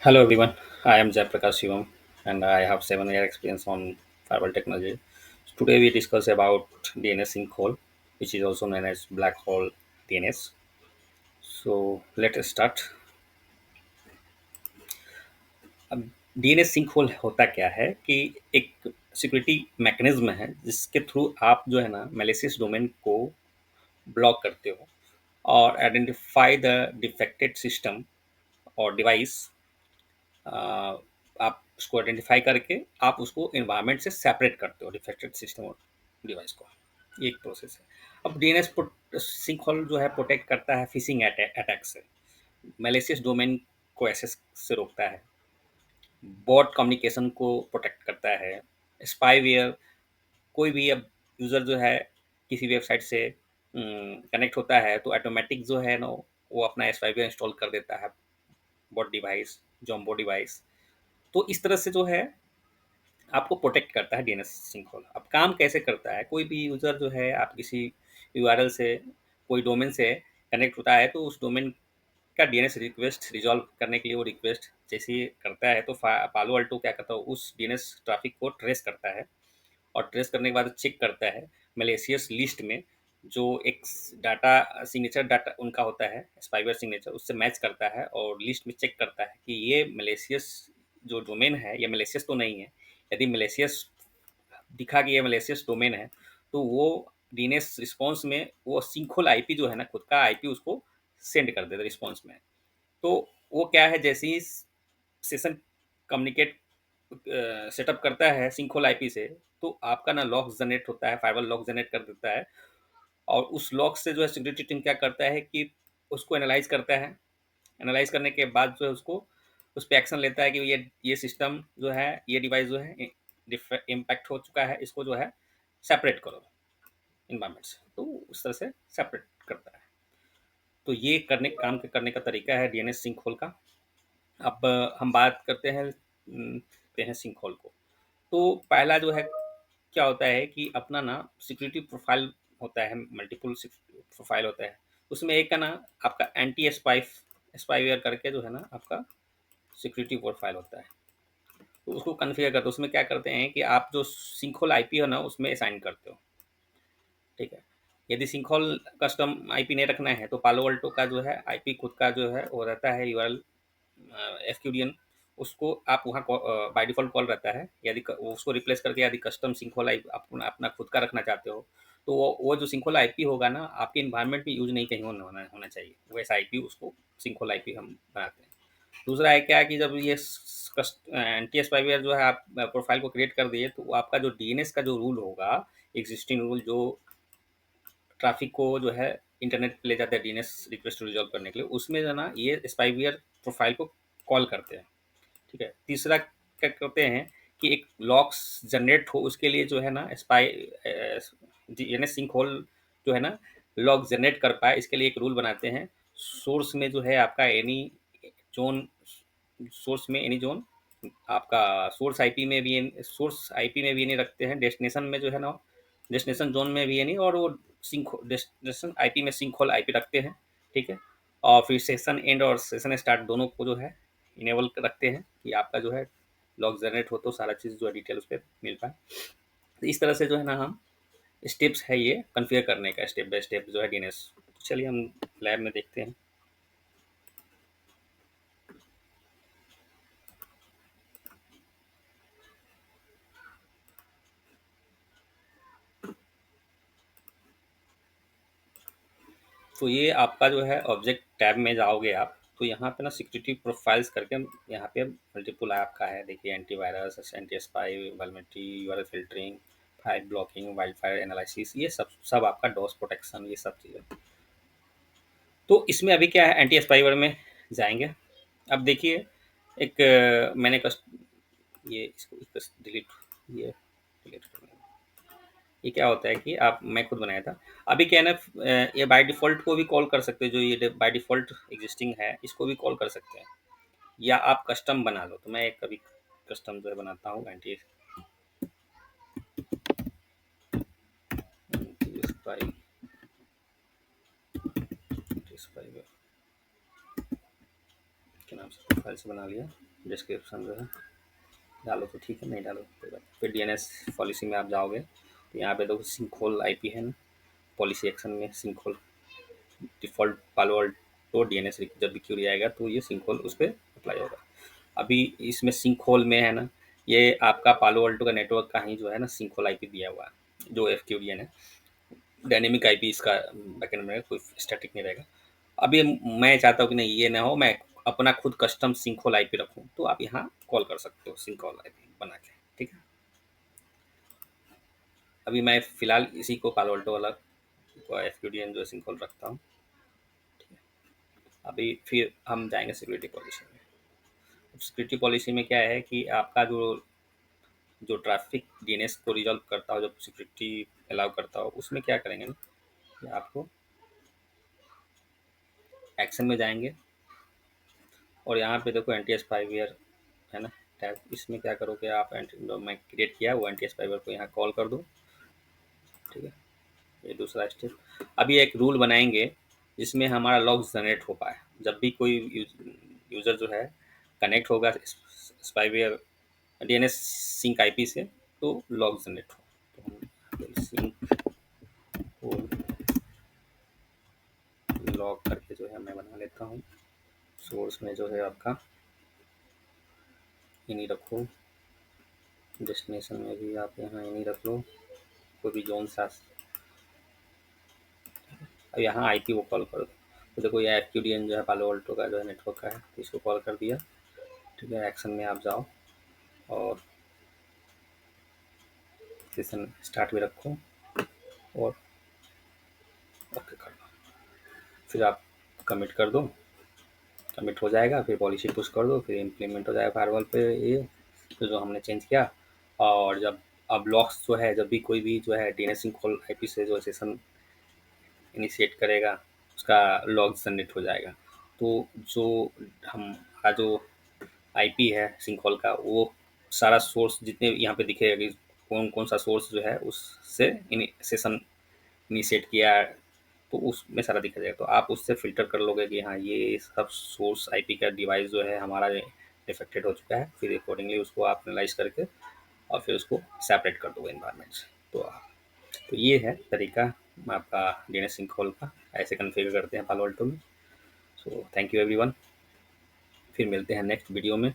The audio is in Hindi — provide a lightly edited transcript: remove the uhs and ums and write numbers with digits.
Hello everyone, I am Jayaprakash Shivam and I have 7 year experience on firewall technology. Today we discuss about DNS sinkhole, which is also known as black hole DNS. So let us start. अब DNS sinkhole होता क्या है कि एक सिक्योरिटी मैकेनिज्म है जिसके थ्रू आप जो है ना malicious डोमेन को ब्लॉक करते हो और आइडेंटिफाई द डिफेक्टेड सिस्टम और डिवाइस। आप उसको आइडेंटिफाई करके आप उसको एनवायरनमेंट से सेपरेट करते हो डिफेक्टेड सिस्टम और डिवाइस को। ये एक प्रोसेस है। अब डीएनएस सिंक होल जो है प्रोटेक्ट करता है फिशिंग अटैक से, मैलिशियस डोमेन को एक्सेस से रोकता है, बॉट कम्युनिकेशन को प्रोटेक्ट करता है, स्पाईवेयर, कोई भी अब यूज़र जो है किसी वेबसाइट से कनेक्ट होता है तो ऑटोमेटिक जो है ना वो अपना स्पाईवेयर इंस्टॉल कर देता है, बॉट डिवाइस, जॉम्बो डिवाइस। तो इस तरह से जो है आपको प्रोटेक्ट करता है डीएनएस सिंक होल। अब काम कैसे करता है, कोई भी यूज़र जो है आप किसी यूआरएल से कोई डोमेन से कनेक्ट होता है तो उस डोमेन का डीएनएस रिक्वेस्ट रिजॉल्व करने के लिए वो रिक्वेस्ट जैसे ही करता है तो पालो अल्टो क्या करता है, उस डीएनएस ट्रैफिक को ट्रेस करता है और ट्रेस करने के बाद चेक करता है मलेशियस लिस्ट में जो एक डाटा सिग्नेचर डाटा उनका होता है स्पाइवर सिग्नेचर, उससे मैच करता है और लिस्ट में चेक करता है कि ये मलेशियस जो डोमेन है ये मलेशियस तो नहीं है। यदि मलेशियस दिखा कि ये मलेशियस डोमेन है तो वो डीएनएस रिस्पॉन्स में वो सिंखोल आईपी जो है ना खुद का आईपी उसको सेंड कर देता रिस्पॉन्स में। तो वो क्या है, जैसे ही सेशन कम्युनिकेट सेटअप करता है सिंखोल आईपी से तो आपका ना लॉग जनरेट होता है, फाइबर लॉग जनरेट कर देता है और उस लॉग से जो है सिक्योरिटी टीम क्या करता है कि उसको एनालाइज करता है। एनालाइज करने के बाद जो है उसको उस पर एक्शन लेता है कि ये सिस्टम जो है ये डिवाइस जो है इम्पैक्ट हो चुका है, इसको जो है सेपरेट करो इन्वायरमेंट से। तो उस तरह से सेपरेट करता है। तो ये करने का तरीका है डीएनएस सिंक होल का। अब हम बात करते हैं सिंक होल को। तो पहला जो है क्या होता है कि अपना ना सिक्योरिटी प्रोफाइल होता है, मल्टीपल प्रोफाइल होता है। उसमें एक का ना आपका एंटी स्पाईवेयर करके जो है ना आपका सिक्योरिटी प्रोफाइल होता है। तो उसको कन्फिगर करते हो, उसमें क्या करते हैं कि आप जो सिंखोल आईपी हो ना उसमें असाइन करते हो। ठीक है। यदि सिंखोल कस्टम आईपी नहीं रखना है तो पालो अल्टो का जो है आईपी खुद का जो है वो रहता है यूआरएल एफक्यूडीएन। उसको आप वहाँ बाय डिफ़ॉल्ट कॉल रहता है। यदि उसको रिप्लेस करके यदि कस्टम सिंखोला अपना अपना खुद का रखना चाहते हो तो वो जो सिंखोला आईपी होगा ना आपके इन्वायरमेंट में यूज नहीं कहीं होना चाहिए, वैसा आईपी उसको सिंखोला आईपी हम बनाते हैं। दूसरा है क्या कि जब ये एंटी स्पाईवेयर जो है आप प्रोफाइल को क्रिएट कर दिए तो आपका जो डीएनएस का जो रूल होगा, एग्जिस्टिंग रूल जो ट्रैफिक को जो है इंटरनेट पे ले जाता है डीएनएस रिक्वेस्ट रिजॉल्व करने के लिए, उसमें जो है ना ये स्पाईवेयर प्रोफाइल को कॉल करते हैं। ठीक है। तीसरा क्या करते हैं कि एक लॉक्स जनरेट हो उसके लिए जो है ना डीएनएस सिंक होल जो है ना लॉग जनरेट कर पाए इसके लिए एक रूल बनाते हैं। सोर्स में जो है आपका एनी जोन, सोर्स में एनी जोन, आपका सोर्स आईपी में भी नहीं रखते हैं, डेस्टिनेशन में जो है ना डेस्टिनेशन जोन में भी नहीं, और वो सिंक डेस्टिनेशन आईपी में सिंक होल आईपी रखते हैं। ठीक है। और फिर सेशन एंड और सेशन स्टार्ट दोनों को जो है इनेबल रखते हैं कि आपका जो है लॉग जनरेट हो तो सारा चीज़ जो है डिटेल उस पर मिल पाए। तो इस तरह से जो है ना हम स्टेप्स है ये कन्फिगर करने का, स्टेप बाय स्टेप जो है डीएनएस। तो चलिए हम लैब में देखते हैं। तो ये आपका जो है ऑब्जेक्ट टैब में जाओगे आप तो यहाँ पे ना सिक्योरिटी प्रोफाइल्स करके यहाँ पे मल्टीपल ऐप का है। देखिए antivirus, anti spy, vulnerability, URL filtering, file blocking, wild fire analysis, ये सब सब आपका डॉस प्रोटेक्शन, ये सब चीज़ें। तो इसमें अभी क्या है, एंटी स्पाईवेयर में जाएंगे। अब देखिए एक मैंने ये इसको डिलीट, ये डिलीट करना। ये क्या होता है कि आप मैं खुद बनाया था। अभी क्या है ना ये बाय डिफ़ॉल्ट को भी कॉल कर सकते हैं, जो ये बाय डिफ़ॉल्ट एग्जिस्टिंग है इसको भी कॉल कर सकते हैं, या आप कस्टम बना लो। तो मैं एक कभी कस्टम जो है बनाता हूँ एंटी स्पाई स्पाई के नाम से प्रोफाइल से बना लिया। डिस्क्रिप्शन जो है डालो तो ठीक है, नहीं डालो तो कोई बात नहीं। फिर डीएनएस पॉलिसी में आप जाओगे तो यहाँ पे देखो सिंक होल आईपी है ना, पॉलिसी एक्शन में sinkhole default Palo Alto DNS जब भी क्यूरी आएगा तो ये सिंक होल उस पर अप्लाई होगा। अभी इसमें सिंक होल में है ना, ये आपका पालो अल्टो का नेटवर्क का ही जो है ना सिंक होल आईपी दिया हुआ है, जो एफक्यूडीएन है। डायनेमिक आईपी इसका बैकएंड में कोई स्टैटिक नहीं रहेगा। अभी मैं चाहता हूँ कि नहीं ये ना हो, मैं अपना खुद कस्टम सिंक होल आईपी रखूँ, तो आप यहाँ कॉल कर सकते हो सिंक होल आईपी बना के, ठीक है। अभी मैं फिलहाल इसी को पालो अल्टो वाला एफक्यूडीएन जो सिंक होल रखता हूँ। अभी फिर हम जाएंगे सिक्योरिटी पॉलिसी में। सिक्योरिटी पॉलिसी में क्या है कि आपका जो जो ट्रैफिक डीएनएस को रिजॉल्व करता हो, जो सिक्योरिटी अलाउ करता हो, उसमें क्या करेंगे ना कि आपको एक्शन में जाएंगे और यहाँ पे देखो एनटीएस 5 ईयर है ना टैग, इसमें क्या करोगे आप, जो मैं क्रिएट किया वो एनटीएस 5 ईयर को यहाँ कॉल कर दो, ठीक है। ये दूसरा स्टेप। अभी एक रूल बनाएंगे जिसमें हमारा लॉग जनरेट हो पाए, जब भी कोई यूज़र जो है कनेक्ट होगा स्पाईवेयर डीएनएस सिंक आईपी से, तो लॉग जनरेट हो। तो हम सिंक को लॉग करके जो है मैं बना लेता हूँ। सोर्स में जो है आपका इन्हीं रखो, डेस्टिनेशन में भी आप यहाँ इन्हीं रख लो, कोई भी जोन सा। अब यहाँ आईपी को कॉल कर दो, तो देखो ये एफक्यूडीएन जो है पालो अल्टो का जो है नेटवर्क का है, तो इसको कॉल कर दिया, ठीक है। एक्शन में आप जाओ और सेशन स्टार्ट में रखो और ओके कर दो। फिर आप कमिट कर दो, कमिट हो जाएगा, फिर पॉलिसी पुश कर दो, फिर इम्प्लीमेंट हो जाएगा फायरवॉल पे ये तो जो हमने चेंज किया। और जब अब लॉक्स जो है, जब भी कोई भी जो है डीएनएस कॉल आईपी से जो सेशन इनिशिएट करेगा, उसका लॉग जनरेट हो जाएगा। तो जो हमारा जो आईपी है सिंकॉल का, वो सारा सोर्स जितने यहाँ पे दिखेगा कि कौन कौन सा सोर्स जो है उससे सेशन इनिशिएट किया है, तो उसमें सारा दिखा जाएगा। तो आप उससे फ़िल्टर कर लोगे कि हाँ ये सब सोर्स आईपी का डिवाइस जो है हमारा इफेक्टेड हो चुका है, फिर अकॉर्डिंगली उसको आप एनालाइज करके और फिर उसको सेपरेट कर दोगे एनवायरनमेंट से। तो ये है तरीका आपका डीएनएस सिंकहोल का, ऐसे कन्फिगर करते हैं पालो अल्टो में। सो थैंक यू एवरीवन, फिर मिलते हैं नेक्स्ट वीडियो में।